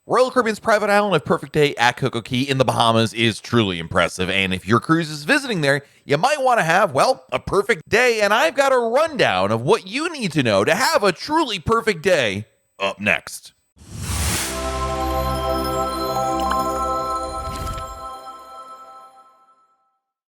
Royal Caribbean's private island of Perfect Day at CocoCay in the Bahamas is truly impressive, and if your cruise is visiting there, you might want to have, well, a perfect day, and I've got a rundown of what you need to know to have a truly perfect day up next.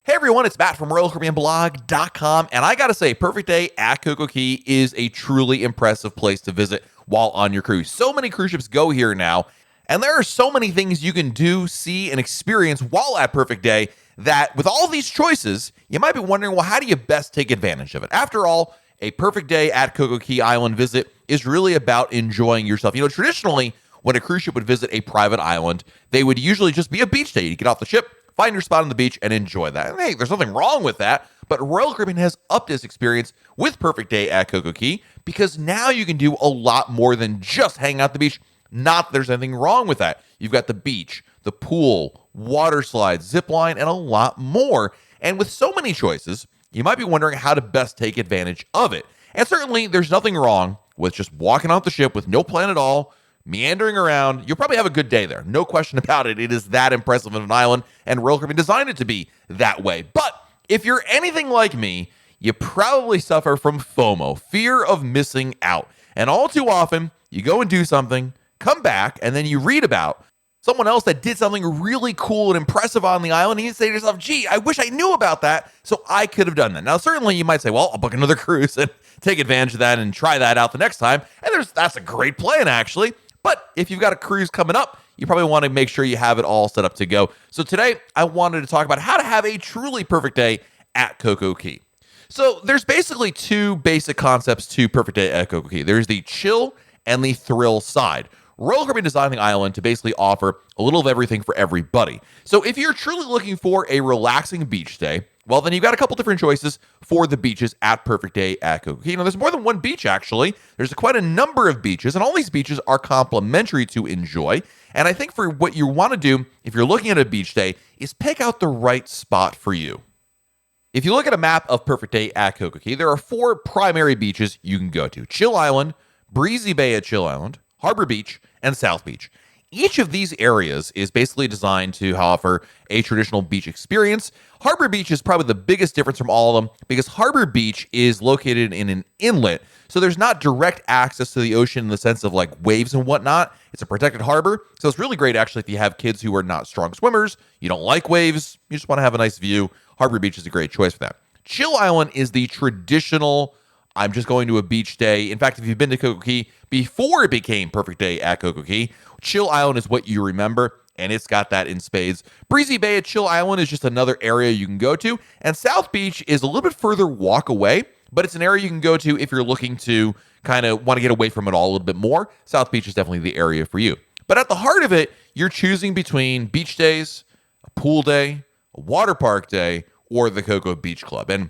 Hey everyone, it's Matt from RoyalCaribbeanBlog.com, and I gotta say, Perfect Day at CocoCay is a truly impressive place to visit while on your cruise. So many cruise ships go here now, and there are so many things you can do, see, and experience while at Perfect Day that with all these choices, you might be wondering, well, how do you best take advantage of it? After all, a Perfect Day at CocoCay Island visit is really about enjoying yourself. You know, traditionally, when a cruise ship would visit a private island, they would usually just be a beach day. You get off the ship, find your spot on the beach, and enjoy that. And hey, there's nothing wrong with that, but Royal Caribbean has upped its experience with Perfect Day at CocoCay because now you can do a lot more than just hang out at the beach. Not that there's anything wrong with that. You've got the beach, the pool, water slides, zip line, and a lot more. And with so many choices, you might be wondering how to best take advantage of it. And certainly, there's nothing wrong with just walking off the ship with no plan at all, meandering around. You'll probably have a good day there. No question about it. It is that impressive of an island, and Royal Caribbean designed it to be that way. But if you're anything like me, you probably suffer from FOMO, fear of missing out. And all too often, you go and do something, come back, and then you read about someone else that did something really cool and impressive on the island, and you say to yourself, gee, I wish I knew about that, so I could have done that. Now, certainly you might say, well, I'll book another cruise and take advantage of that and try that out the next time. And that's a great plan, actually. But if you've got a cruise coming up, you probably want to make sure you have it all set up to go. So today, I wanted to talk about how to have a truly perfect day at CocoCay. So there's basically two basic concepts to Perfect Day at CocoCay. There's the chill and the thrill side. Royal Caribbean designed the island to basically offer a little of everything for everybody. So if you're truly looking for a relaxing beach day, well, then you've got a couple different choices for the beaches at Perfect Day at CocoCay. Now, there's more than one beach, actually. There's quite a number of beaches, and all these beaches are complimentary to enjoy. And I think for what you want to do, if you're looking at a beach day, is pick out the right spot for you. If you look at a map of Perfect Day at CocoCay, there are four primary beaches you can go to: Chill Island, Breezy Bay at Chill Island, Harbor Beach, and South Beach. Each of these areas is basically designed to offer a traditional beach experience. Harbor Beach is probably the biggest difference from all of them because Harbor Beach is located in an inlet, so there's not direct access to the ocean in the sense of like waves and whatnot. It's a protected harbor, so it's really great actually if you have kids who are not strong swimmers, you don't like waves, you just want to have a nice view. Harbor Beach is a great choice for that. Chill Island is the traditional, I'm just going to a beach day. In fact, if you've been to CocoCay before it became Perfect Day at CocoCay, Chill Island is what you remember, and it's got that in spades. Breezy Bay at Chill Island is just another area you can go to, and South Beach is a little bit further walk away, but it's an area you can go to if you're looking to kind of want to get away from it all a little bit more. South Beach is definitely the area for you. But at the heart of it, you're choosing between beach days, a pool day, a water park day, or the Coco Beach Club. And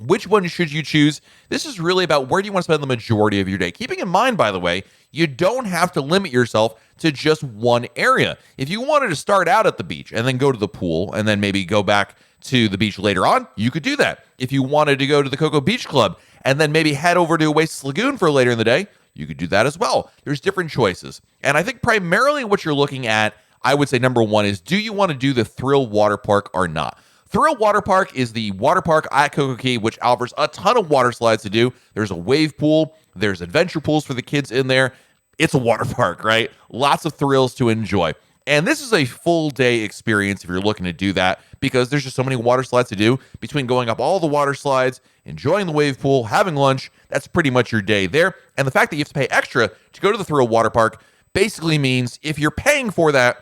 which one should you choose? This is really about where do you want to spend the majority of your day. Keeping in mind, by the way, you don't have to limit yourself to just one area. If you wanted to start out at the beach and then go to the pool and then maybe go back to the beach later on, you could do that. If you wanted to go to the Coco Beach Club and then maybe head over to Oasis Lagoon for later in the day, you could do that as well. There's different choices. And I think primarily what you're looking at, I would say number one is, do you want to do the Thrill Water Park or not? Thrill Water Park is the water park at CocoCay, which offers a ton of water slides to do. There's a wave pool. There's adventure pools for the kids in there. It's a water park, right? Lots of thrills to enjoy. And this is a full day experience if you're looking to do that because there's just so many water slides to do. Between going up all the water slides, enjoying the wave pool, having lunch, that's pretty much your day there. And the fact that you have to pay extra to go to the Thrill Water Park basically means if you're paying for that,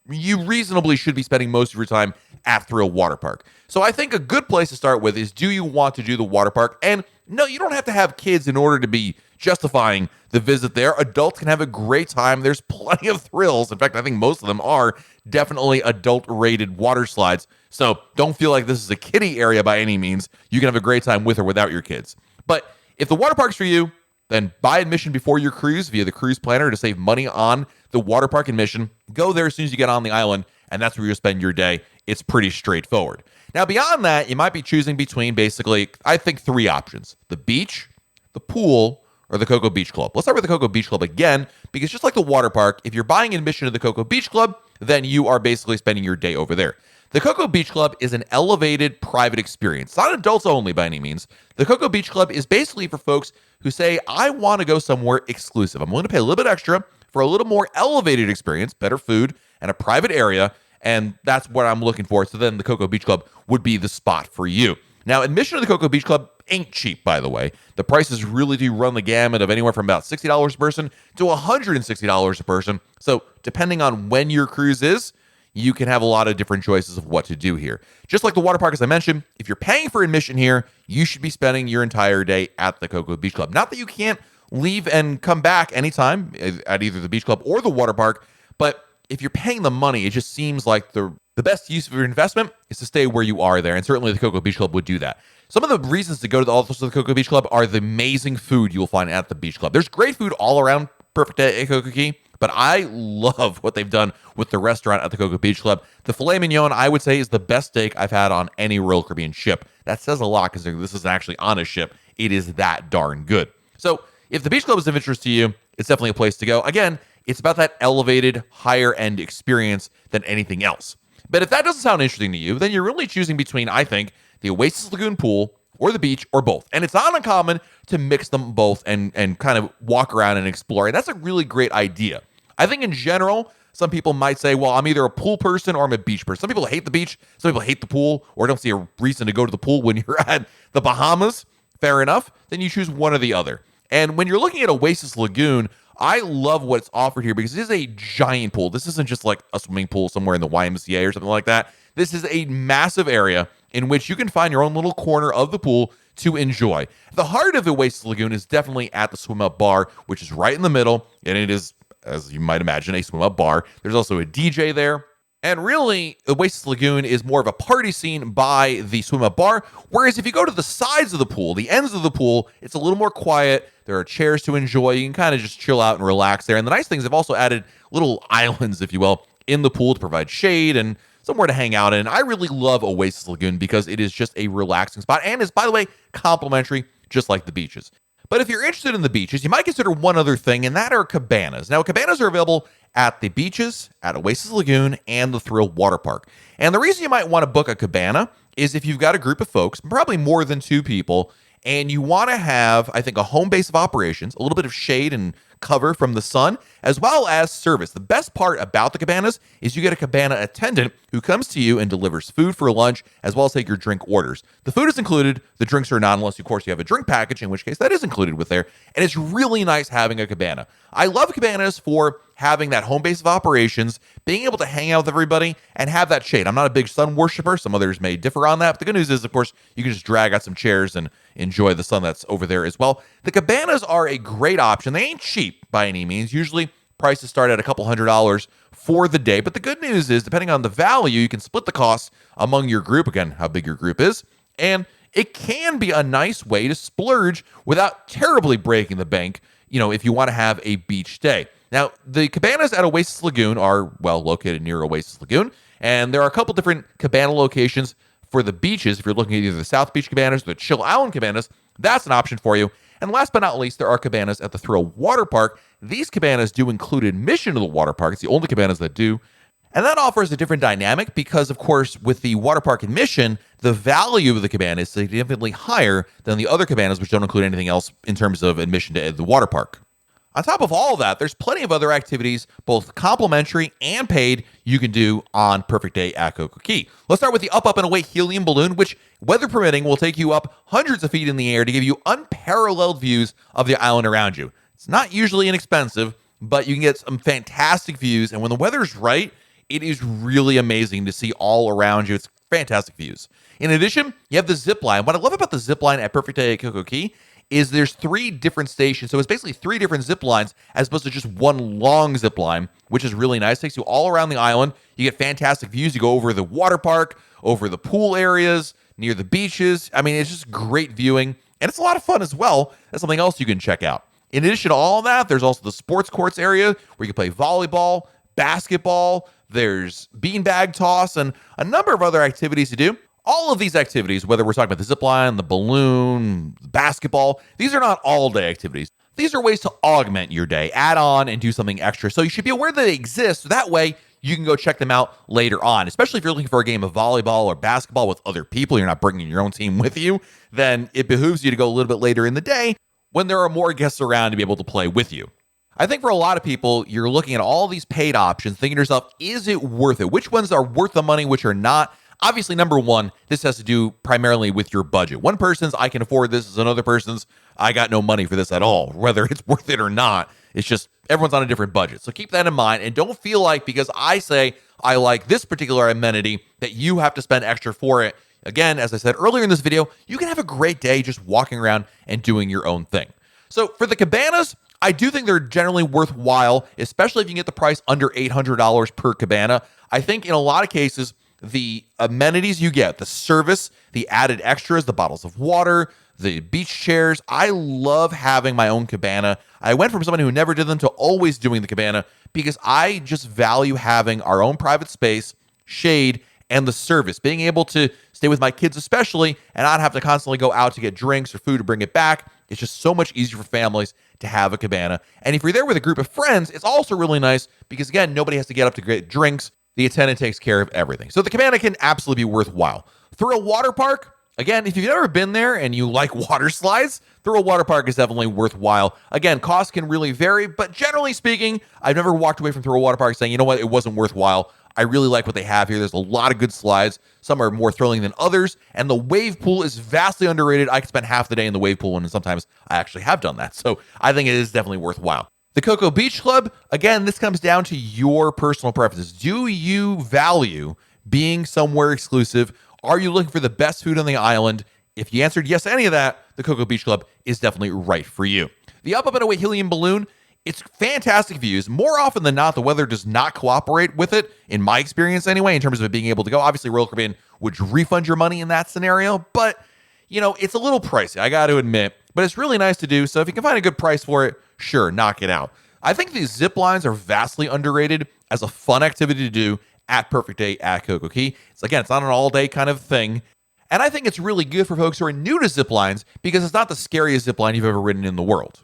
you reasonably should be spending most of your time at Thrill Water Park. So I think a good place to start with is, do you want to do the water park? And no, you don't have to have kids in order to be justifying the visit there. Adults can have a great time. There's plenty of thrills. In fact, I think most of them are definitely adult-rated water slides. So don't feel like this is a kiddie area by any means. You can have a great time with or without your kids. But if the water park's for you, then buy admission before your cruise via the cruise planner to save money on the water park admission. Go there as soon as you get on the island, and that's where you'll spend your day. It's pretty straightforward. Now, beyond that, you might be choosing between basically, I think, three options: the beach, the pool, or the Coco Beach Club? Let's start with the Coco Beach Club again, because just like the water park, if you're buying admission to the Coco Beach Club, then you are basically spending your day over there. The Coco Beach Club is an elevated private experience. It's not adults only by any means. The Coco Beach Club is basically for folks who say, I want to go somewhere exclusive. I'm willing to pay a little bit extra for a little more elevated experience, better food, and a private area, and that's what I'm looking for. So then the Coco Beach Club would be the spot for you. Now, admission to the Coco Beach Club ain't cheap, by the way. The prices really do run the gamut of anywhere from about $60 a person to $160 a person. So depending on when your cruise is, you can have a lot of different choices of what to do here. Just like the water park, as I mentioned, if you're paying for admission here, you should be spending your entire day at the Coco Beach Club. Not that you can't leave and come back anytime at either the beach club or the water park, but if you're paying the money, it just seems like the best use of your investment is to stay where you are there, and certainly the Coco Beach Club would do that. Some of the reasons to go to the Coco Beach Club are the amazing food you'll find at the beach club. There's great food all around Perfect Day at CocoCay, but I love what they've done with the restaurant at the Coco Beach Club. The filet mignon, I would say, is the best steak I've had on any Royal Caribbean ship. That says a lot because this is actually on a ship. It is that darn good. So if the beach club is of interest to you, it's definitely a place to go. Again, it's about that elevated, higher-end experience than anything else. But if that doesn't sound interesting to you, then you're really choosing between, I think, the Oasis Lagoon pool or the beach or both. And it's not uncommon to mix them both and kind of walk around and explore. And that's a really great idea. I think in general, some people might say, well, I'm either a pool person or I'm a beach person. Some people hate the beach. Some people hate the pool or don't see a reason to go to the pool when you're at the Bahamas. Fair enough. Then you choose one or the other. And when you're looking at Oasis Lagoon, I love what's offered here because it is a giant pool. This isn't just like a swimming pool somewhere in the YMCA or something like that. This is a massive area in which you can find your own little corner of the pool to enjoy. The heart of Oasis Lagoon is definitely at the swim up bar, which is right in the middle, and it is, as you might imagine, a swim up bar. There's also a DJ there. And really, Oasis Lagoon is more of a party scene by the swim up bar. Whereas if you go to the sides of the pool, the ends of the pool, it's a little more quiet. There are chairs to enjoy. You can kind of just chill out and relax there. And the nice thing is they've also added little islands, if you will, in the pool to provide shade and somewhere to hang out in. I really love Oasis Lagoon because it is just a relaxing spot and is, by the way, complimentary, just like the beaches. But if you're interested in the beaches, you might consider one other thing, and that are cabanas. Now, cabanas are available at the beaches, at Oasis Lagoon, and the Thrill Water Park. And the reason you might want to book a cabana is if you've got a group of folks, probably more than 2 people, and you want to have, I think, a home base of operations, a little bit of shade and cover from the sun, as well as service. The best part about the cabanas is you get a cabana attendant who comes to you and delivers food for lunch, as well as take your drink orders. The food is included, the drinks are not, unless, of course, you have a drink package, in which case that is included with there, and it's really nice having a cabana. I love cabanas for having that home base of operations, being able to hang out with everybody, and have that shade. I'm not a big sun worshiper. Some others may differ on that, but the good news is, of course, you can just drag out some chairs and enjoy the sun that's over there as well. The cabanas are a great option. They ain't cheap by any means. Usually prices start at a couple $100s for the day. But the good news is, depending on the value, you can split the costs among your group. Again, how big your group is. And it can be a nice way to splurge without terribly breaking the bank, if you want to have a beach day. Now, the cabanas at Oasis Lagoon are, located near Oasis Lagoon. And there are a couple different cabana locations for the beaches. If you're looking at either the South Beach cabanas or the Chill Island cabanas, that's an option for you. And last but not least, there are cabanas at the Thrill Water Park. These cabanas do include admission to the water park. It's the only cabanas that do. And that offers a different dynamic because, of course, with the water park admission, the value of the cabana is significantly higher than the other cabanas, which don't include anything else in terms of admission to the water park. On top of all of that, there's plenty of other activities, both complimentary and paid, you can do on Perfect Day at CocoCay. Let's start with the Up, Up, and Away helium balloon, which, weather permitting, will take you up hundreds of feet in the air to give you unparalleled views of the island around you. It's not usually inexpensive, but you can get some fantastic views, and when the weather's right, it is really amazing to see all around you. It's fantastic views. In addition, you have the zip line. What I love about the zip line at Perfect Day at CocoCay is there's 3 different stations. So it's basically 3 different zip lines as opposed to just one long zip line, which is really nice. Takes you all around the island. You get fantastic views. You go over the water park, over the pool areas, near the beaches. I mean, it's just great viewing, and it's a lot of fun as well. That's something else you can check out. In addition to all of that, there's also the sports courts area where you can play volleyball, basketball. There's beanbag toss and a number of other activities to do. All of these activities, whether we're talking about the zip line, the balloon, the basketball, these are not all-day activities. These are ways to augment your day, add on and do something extra. So you should be aware that they exist. So that way you can go check them out later on, especially if you're looking for a game of volleyball or basketball with other people. You're not bringing your own team with you. Then it behooves you to go a little bit later in the day when there are more guests around to be able to play with you. I think for a lot of people, you're looking at all these paid options, thinking to yourself, is it worth it? Which ones are worth the money, which are not? Obviously, number one, this has to do primarily with your budget. One person's, I can afford this, is another person's, I got no money for this at all. Whether it's worth it or not, it's just everyone's on a different budget. So keep that in mind and don't feel like because I say I like this particular amenity that you have to spend extra for it. Again, as I said earlier in this video, you can have a great day just walking around and doing your own thing. So for the cabanas, I do think they're generally worthwhile, especially if you can get the price under $800 per cabana. I think in a lot of cases, the amenities you get, the service, the added extras, the bottles of water, the beach chairs. I love having my own cabana. I went from someone who never did them to always doing the cabana because I just value having our own private space, shade, and the service. Being able to stay with my kids especially and not have to constantly go out to get drinks or food to bring it back. It's just so much easier for families to have a cabana. And if you're there with a group of friends, it's also really nice because, again, nobody has to get up to get drinks. The attendant takes care of everything. So the cabana can absolutely be worthwhile. Through a water park, again, if you've never been there and you like water slides, through a water park is definitely worthwhile. Again, costs can really vary, but generally speaking, I've never walked away from through a water park saying, you know what, it wasn't worthwhile. I really like what they have here. There's a lot of good slides. Some are more thrilling than others, and the wave pool is vastly underrated. I could spend half the day in the wave pool, and sometimes I actually have done that. So I think it is definitely worthwhile. The Coco Beach Club, again, this comes down to your personal preferences. Do you value being somewhere exclusive? Are you looking for the best food on the island? If you answered yes to any of that, the Coco Beach Club is definitely right for you. The Up and Away Helium Balloon, it's fantastic views. More often than not, the weather does not cooperate with it, in my experience anyway, in terms of it being able to go. Obviously, Royal Caribbean would refund your money in that scenario, but, you know, it's a little pricey, I got to admit, but it's really nice to do. So if you can find a good price for it, sure, knock it out. I think these zip lines are vastly underrated as a fun activity to do at Perfect Day at CocoCay. It's not an all-day kind of thing. And I think it's really good for folks who are new to zip lines because it's not the scariest zip line you've ever ridden in the world.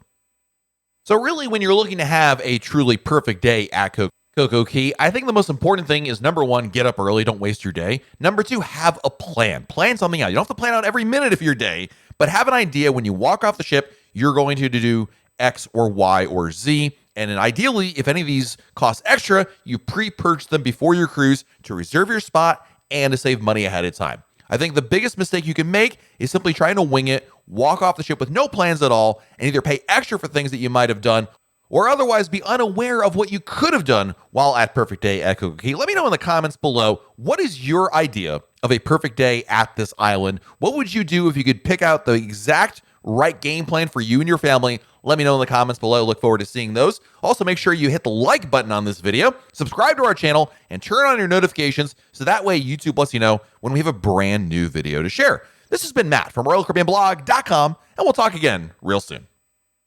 So really, when you're looking to have a truly perfect day at CocoCay, I think the most important thing is, number one, get up early. Don't waste your day. Number two, have a plan. Plan something out. You don't have to plan out every minute of your day, but have an idea when you walk off the ship, you're going to do X or Y or Z. And then ideally, if any of these cost extra, you pre-purchase them before your cruise to reserve your spot and to save money ahead of time. I think the biggest mistake you can make is simply trying to wing it, walk off the ship with no plans at all, and either pay extra for things that you might have done or otherwise be unaware of what you could have done while at Perfect Day at CocoCay. Let me know in the comments below, what is your idea of a perfect day at this island? What would you do if you could pick out the exact right game plan for you and your family? Let me know in the comments below. I look forward to seeing those. Also, make sure you hit the like button on this video, subscribe to our channel, and turn on your notifications so that way YouTube lets you know when we have a brand new video to share. This has been Matt from RoyalCaribbeanBlog.com, and we'll talk again real soon.